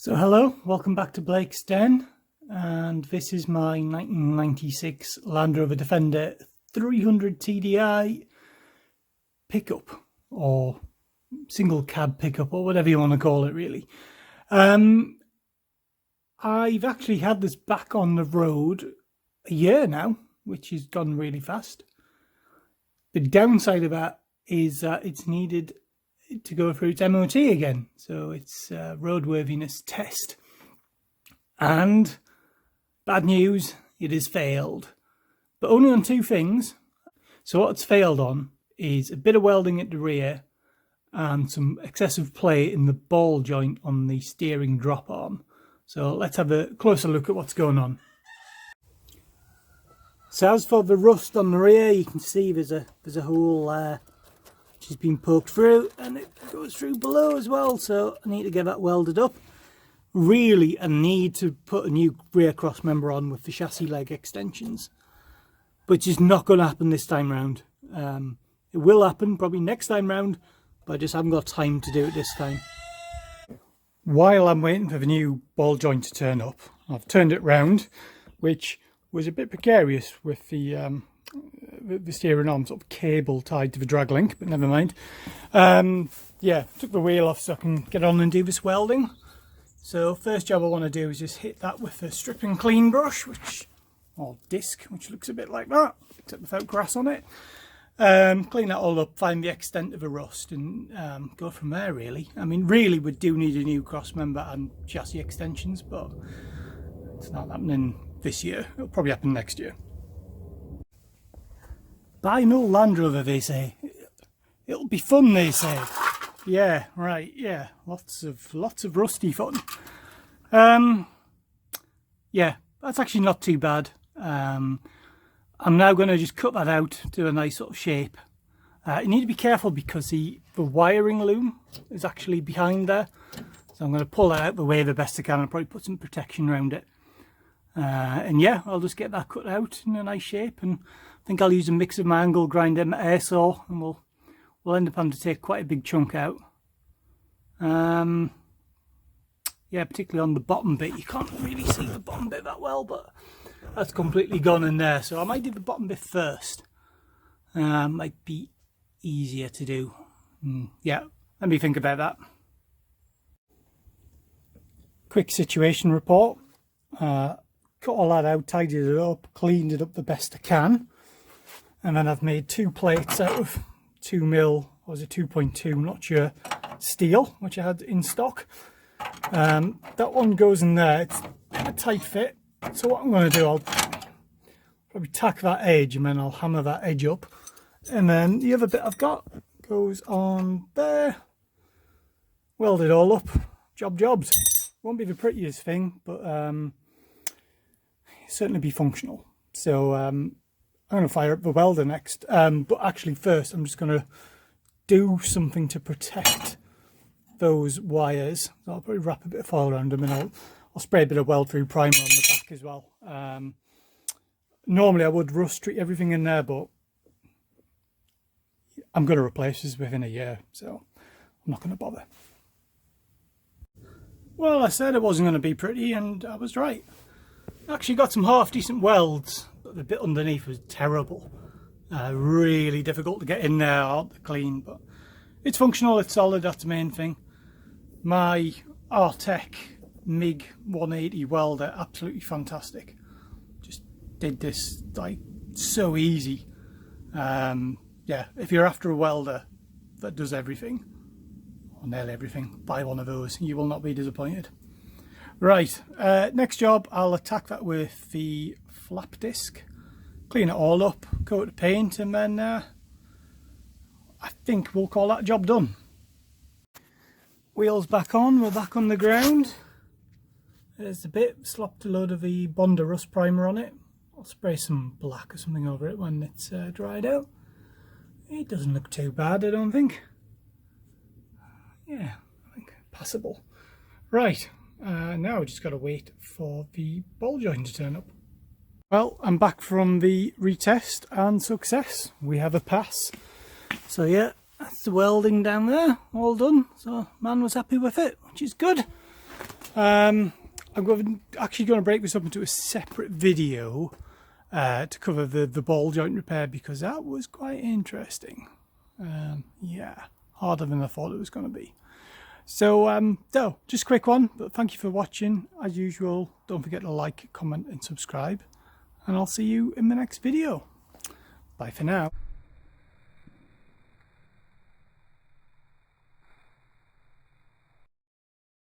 So hello, welcome back to Blake's Den, and this is my 1996 Land Rover Defender 300 TDI pickup, or single cab pickup, or whatever you want to call it really. I've actually had this back on the road a year now, which has gone really fast. The downside of that is that it's needed to go through its MoT again, so it's a roadworthiness test. And bad news, it has failed, but only on two things. So what it's failed on is a bit of welding at the rear and some excessive play in the ball joint on the steering drop arm. So let's have a closer look at what's going on. So as for the rust on the rear, you can see there's a hole there which has been poked through, and it goes through below as well, so I need to get that welded up. Really, I need to put a new rear cross member on with the chassis leg extensions, which is not going to happen this time round. It will happen probably next time round, but I just haven't got time to do it this time. While I'm waiting for the new ball joint to turn up, I've turned it round, which was a bit precarious with the steering arm sort of cable tied to the drag link, but never mind. Yeah, took the wheel off so I can get on and do this welding. So first job I want to do is just hit that with a strip and clean brush, or disc, which looks a bit like that, except without grass on it. Clean that all up, find the extent of the rust, and go from there really. I mean, really we do need a new cross member and chassis extensions, but it's not happening this year. It'll probably happen next year. Buy no Land Rover, they say. It'll be fun, they say. Yeah, right, yeah. Lots of rusty fun. Yeah, that's actually not too bad. I'm now going to just cut that out to a nice sort of shape. You need to be careful because the wiring loom is actually behind there. So I'm going to pull that out the way the best I can and probably put some protection around it. And yeah, I'll just get that cut out in a nice shape, and I think I'll use a mix of my angle grinder and my air saw, and we'll end up having to take quite a big chunk out. Yeah, particularly on the bottom bit. You can't really see the bottom bit that well, but that's completely gone in there. So I might do the bottom bit first. Might be easier to do. Yeah, let me think about that. Quick situation report. Cut all that out, tidied it up, cleaned it up the best I can, and then I've made two plates out of 2mm, or was it 2.2, I'm not sure, steel, which I had in stock. That one goes in there. It's a tight fit, so what I'm going to do, I'll probably tack that edge and then I'll hammer that edge up, and then the other bit I've got goes on there. Weld it all up, jobs. Won't be the prettiest thing, but certainly be functional. So I'm going to fire up the welder next, but actually first I'm just going to do something to protect those wires. So I'll probably wrap a bit of foil around them, and I'll spray a bit of weld through primer on the back as well. Normally I would rust treat everything in there, but I'm going to replace this within a year, so I'm not going to bother. Well, I said it wasn't going to be pretty, and I was right. Actually got some half decent welds, but the bit underneath was terrible. Really difficult to get in there, hard to clean, but it's functional, it's solid, that's the main thing. My RTech MIG 180 welder, absolutely fantastic. Just did this like so easy. Yeah, if you're after a welder that does everything, or nearly everything, buy one of those, you will not be disappointed. Right, next job, I'll attack that with the flap disc, clean it all up, coat the paint, and then I think we'll call that job done. Wheels back on, we're back on the ground. There's the bit, slopped a load of the Bonder rust primer on it. I'll spray some black or something over it when it's dried out. It doesn't look too bad, I don't think. Yeah, I think passable. Right. Now we just got to wait for the ball joint to turn up. Well, I'm back from the retest and success. We have a pass. So yeah, that's the welding down there, all done. So man was happy with it, which is good. I'm actually going to break this up into a separate video to cover the ball joint repair, because that was quite interesting. Yeah, harder than I thought it was going to be. So, just a quick one, but thank you for watching. As usual, don't forget to like, comment and subscribe, and I'll see you in the next video. Bye for now.